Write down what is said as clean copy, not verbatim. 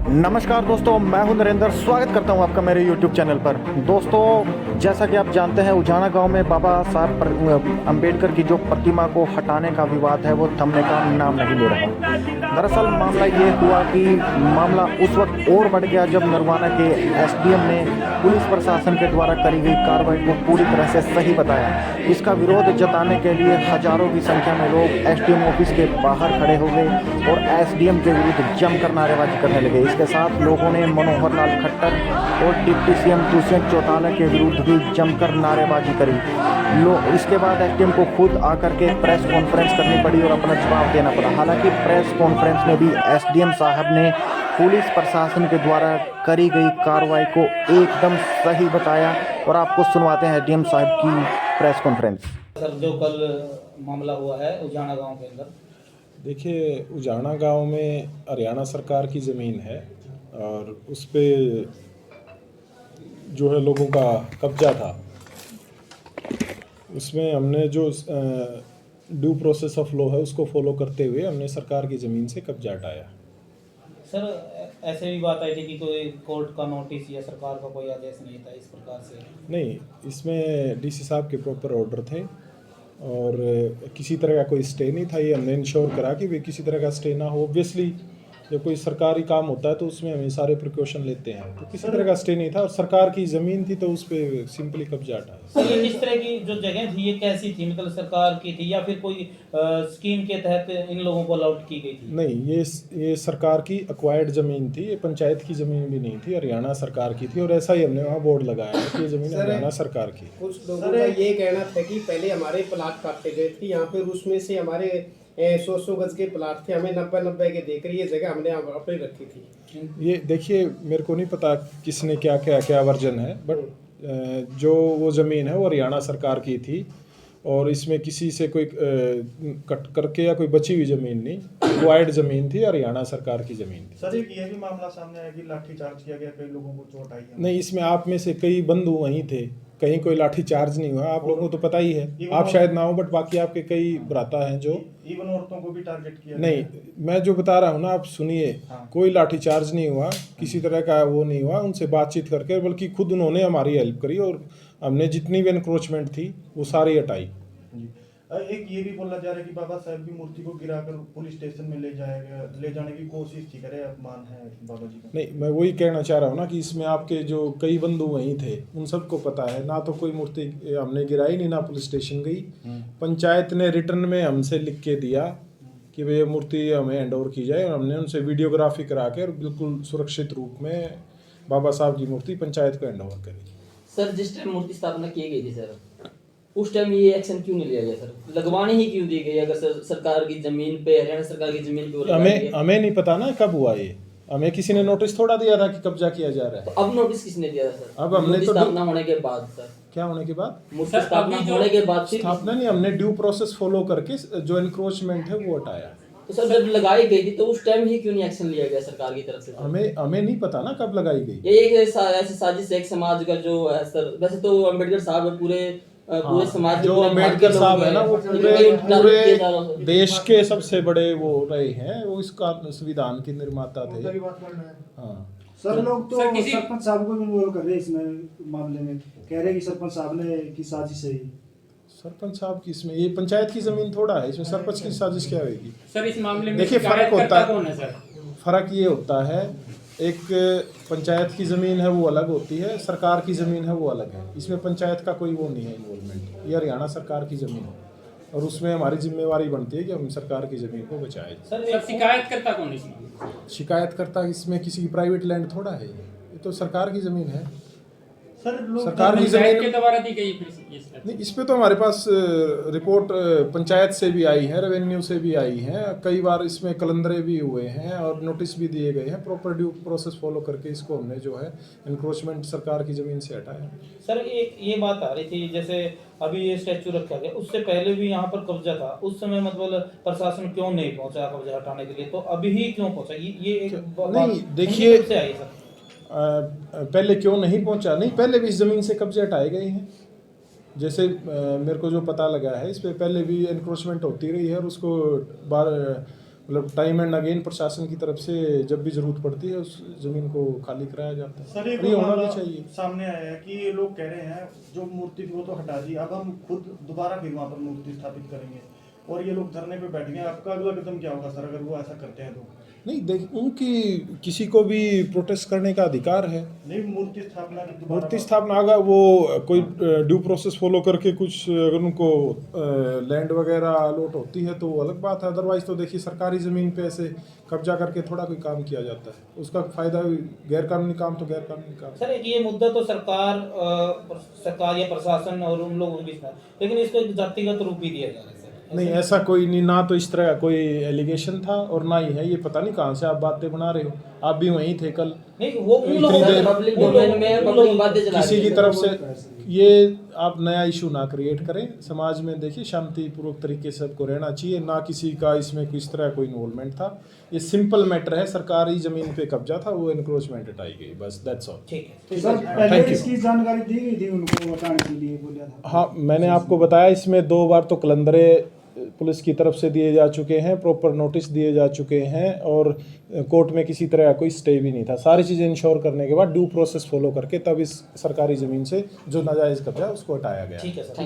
नमस्कार दोस्तों, मैं हूं नरेंद्र। स्वागत करता हूं आपका मेरे YouTube चैनल पर। दोस्तों, जैसा कि आप जानते हैं, उजाना गांव में बाबा साहब अम्बेडकर की जो प्रतिमा को हटाने का विवाद है वो थमने का नाम नहीं ले रहा। दरअसल मामला ये हुआ कि मामला उस वक्त और बढ़ गया जब नरवाना के SDM ने पुलिस प्रशासन के द्वारा करी गई कार्रवाई को पूरी तरह से सही बताया। इसका विरोध जताने के लिए हजारों की संख्या में लोग SDM ऑफिस के बाहर खड़े हो गए और SDM के विरुद्ध जमकर नारेबाजी करने लगे। इसके साथ लोगों ने मनोहर लाल खट्टर और डिप्टी CM दुष्यंत चौटाला के विरुद्ध भी जमकर नारेबाजी करी। इसके बाद SDM को खुद आकर के प्रेस कॉन्फ्रेंस करनी पड़ी और अपना जवाब देना पड़ा। हालांकि प्रेस कॉन्फ्रेंस में भी SDM साहब ने पुलिस प्रशासन के द्वारा करी गई कार्रवाई को एकदम सही बताया और आपको सुनवाते हैं SDM साहब की प्रेस कॉन्फ्रेंस। सर, जो कल मामला हुआ है उजाना गांव के अंदर, देखिए, उजाना गांव में हरियाणा सरकार की ज़मीन है और उस पे जो है लोगों का कब्जा था। उसमें हमने जो ड्यू प्रोसेस ऑफ लॉ है उसको फॉलो करते हुए हमने सरकार की ज़मीन से कब्जा हटाया। सर ऐसे भी बात आई थी कि कोई कोर्ट का नोटिस या सरकार का कोई आदेश नहीं था इस प्रकार से। नहीं, इसमें DC साहब के प्रॉपर ऑर्डर थे और किसी तरह का कोई स्टे नहीं था। ये हमने इंश्योर करा कि वे किसी तरह का स्टे ना हो। ऑब्वियसली जब कोई सरकारी काम होता है तो उसमें हमें सारे प्रिकॉशन लेते हैं, तो किसी तरह का स्टे नहीं था और सरकार की ज़मीन थी तो उस पर सिंपली कब्जा हटाया। सर, ये इस तरह की जो जगह थी ये कैसी थी? मतलब सरकार की थी या फिर कोई स्कीम के तहत इन लोगों को अलॉट की गई थी? नहीं, ये सरकार की एक्वायर्ड ज़मीन थी। ये पंचायत की ज़मीन भी नहीं थी, हरियाणा सरकार की थी और ऐसा ही हमने वहाँ बोर्ड लगाया है कि ये ज़मीन हरियाणा सरकार की। कुछ लोगों का ये कहना था कि पहले हमारे प्लाट काटे गए थे यहाँ पे, उसमें से हमारे 100 गज के प्लाट थे, हमें 90 के देकर ये जगह हमने अपनी रखी थी। ये देखिए, मेरे को नहीं पता किसने क्या वर्जन है, बट जो वो ज़मीन है वो हरियाणा सरकार की थी और इसमें किसी से कोई कट करके या कोई बची हुई ज़मीन नहीं, एक्वायर्ड ज़मीन थी, हरियाणा सरकार की ज़मीन थी। सर, एक ये भी मामला सामने आया कि लाठीचार्ज किया गया, कई लोगों को चोट आई है। नहीं, इसमें आप में से कई बंधु वहीं थे, कहीं कोई लाठी चार्ज नहीं हुआ। आप लोगों को तो पता ही है, आप शायद ना हो, बट बाकी आपके कई भ्राता हैं जो इवन औरतों को भी टारगेट किया नहीं। मैं जो बता रहा हूँ ना, आप सुनिए। हाँ। कोई लाठी चार्ज नहीं हुआ, किसी तरह का वो नहीं हुआ। उनसे बातचीत करके, बल्कि खुद उन्होंने हमारी हेल्प करी और हमने जितनी भी एनक्रोचमेंट थी वो सारी हटाई। जी। एक ये भी बोला जा रहा है कि बाबा साहब की मूर्ति को गिराकर पुलिस स्टेशन में ले जाने की कोशिश थी, करे अपमान है बाबा जी का। नहीं, मैं वही कहना चाह रहा हूँ ना कि इसमें आपके जो कई बंधु वहीं थे उन सबको पता है ना, तो कोई मूर्ति हमने गिराई नहीं, ना पुलिस स्टेशन गई। पंचायत ने रिटर्न में हमसे लिख के दिया कि भाई ये मूर्ति हमें हैंड ओवर की जाए और हमने उनसे वीडियोग्राफी करा के और बिल्कुल सुरक्षित रूप में बाबा साहब की मूर्ति पंचायत को हैंड ओवर करी। सर, जिस टाइम मूर्ति स्थापना की गई थी सर, उस टाइम ये एक्शन क्यों नहीं लिया गया सर? लगवानी ही क्यों दी गई? अगर सरकार की जमीन पे, हरियाणा सरकार की जमीन पे हमें नहीं पता ना कब हुआ ये। हमें किसी ने नोटिस थोड़ा दिया था कि कब्जा किया जा रहा है। तो अब नोटिस किसने दिया था सर? अब हमने तो स्थापना होने के बाद सर। क्या होने के बाद? मूर्ति स्थापना होने के बाद फिर स्थापना नहीं, हमने ड्यू प्रोसेस फॉलो करके जो एनक्रोचमेंट है वो हटाया। तो सर, जब लगाई गई थी तो उस टाइम ही क्यों नहीं एक्शन लिया गया सरकार की तरफ से? हमें नहीं पता ना कब लगाई गई। ये एक ऐसी साजिश है एक समाज का जो है सर। वैसे तो अम्बेडकर साहब पूरे समाज जो अम्बेडकर साहब है ना, वो पूरे देश के सबसे बड़े वो रहे हैं, वो इसका संविधान के निर्माता थे। हाँ सर, लोग तो सरपंच साहब को भी इन्वॉल्व कर रहे हैं इसमें मामले में, कह रहे हैं कि सरपंच साहब ने की साजिश है। सरपंच साहब की इसमें, ये पंचायत की जमीन थोड़ा है, इसमें सरपंच की साजिश क्या होगी? सर, इस मामले में देखिए, फर्क होता है। कौन है सर? फर्क ये होता है, एक पंचायत की ज़मीन है वो अलग होती है, सरकार की ज़मीन है वो अलग है। इसमें पंचायत का कोई वो नहीं है इन्वॉल्वमेंट। ये हरियाणा सरकार की ज़मीन है और उसमें हमारी जिम्मेवारी बनती है कि हम सरकार की ज़मीन को बचाएं। सर, शिकायतकर्ता कौन है इसमें? शिकायतकर्ता इसमें किसी की प्राइवेट लैंड थोड़ा है, ये तो सरकार की ज़मीन है। सर, सरकार की ज़मीन के द्वारा दी गई फिर नहीं, इस पे तो हमारे पास रिपोर्ट पंचायत से भी आई है, रेवेन्यू से भी आई है। कई बार इसमें कलंदरे भी हुए हैं और नोटिस भी दिए गए हैं। प्रॉपर ड्यू प्रोसेस फॉलो करके इसको हमने जो है एनक्रोचमेंट सरकार की ज़मीन से हटाया। सर, एक ये बात आ रही थी, जैसे अभी ये स्टैचू रखा गया, उससे पहले भी यहाँ पर कब्जा था। उस समय मतलब प्रशासन क्यों नहीं पहुंचा कब्जा हटाने के लिए, तो अभी ही क्यों पहुंचा? ये एक नहीं, देखिए, से आई सर। पहले क्यों नहीं पहुंचा? नहीं, पहले भी इस ज़मीन से कब्जे हटाए गए हैं। जैसे मेरे को जो पता लगा है, इस पे पहले भी एनक्रोचमेंट होती रही है और उसको मतलब टाइम एंड अगेन प्रशासन की तरफ से जब भी जरूरत पड़ती है उस जमीन को खाली कराया जाता है। सर एक और ये होना भी मामला चाहिए। सामने आया है कि ये लोग कह रहे हैं जो मूर्ति थी वो तो हटा दी, अब हम खुद दोबारा फिर वहाँ पर मूर्ति स्थापित करेंगे, और ये लोग धरने पे बैठ गए। आपका अगला कदम क्या होगा सर अगर वो ऐसा करते हैं तो? नहीं देख, उनकी किसी को भी प्रोटेस्ट करने का अधिकार है। नहीं, मूर्ति स्थापना की दोबारा मूर्ति स्थापना अगर वो कोई ड्यू प्रोसेस फॉलो करके कुछ अगर उनको लैंड वगैरह अलॉट होती है तो वो अलग बात है। अदरवाइज तो देखिए सरकारी ज़मीन पे ऐसे कब्जा करके थोड़ा कोई काम किया जाता है, उसका फायदा गैरकानूनी काम तो गैरकानूनी काम। सर एक ये मुद्दा तो सरकार या प्रशासन और उन लोगों के बीच था, लेकिन इसको एक जातिगत रूप भी दिया जा रहा है सर। नहीं ऐसा कोई नहीं, ना तो इस तरह का कोई एलिगेशन था और ना ही है। ये पता नहीं कहाँ से आप बातें बना रहे हो, आप भी वहीं थे कल। नहीं वो उन इतनी लोगों देर पब्लिक डोमेन में पब्लिक बातें चला किसी रही की है। तरफ से ये आप नया इशू ना क्रिएट करें समाज में। देखिए शांतिपूर्वक तरीके से सबको रहना चाहिए, ना किसी का इसमें किस तरह कोई इन्वॉल्वमेंट था। ये सिंपल मैटर है, सरकारी जमीन पे कब्जा था, वो एनक्रोचमेंट हटाई गई, बस दैट्स ऑल। ठीक है। सर पहले Thank you. इसकी जानकारी दी गई थी उनको हटाने के लिए बोला था। हाँ मैंने आपको बताया, इसमें 2 बार तो कलंदरे पुलिस की तरफ से दिए जा चुके हैं, प्रॉपर नोटिस दिए जा चुके हैं, और कोर्ट में किसी तरह का कोई स्टे भी नहीं था। सारी चीज़ें इंश्योर करने के बाद ड्यू प्रोसेस फॉलो करके तब इस सरकारी ज़मीन से जो नाजायज़ कब्जा है उसको हटाया गया। ठीक है सर।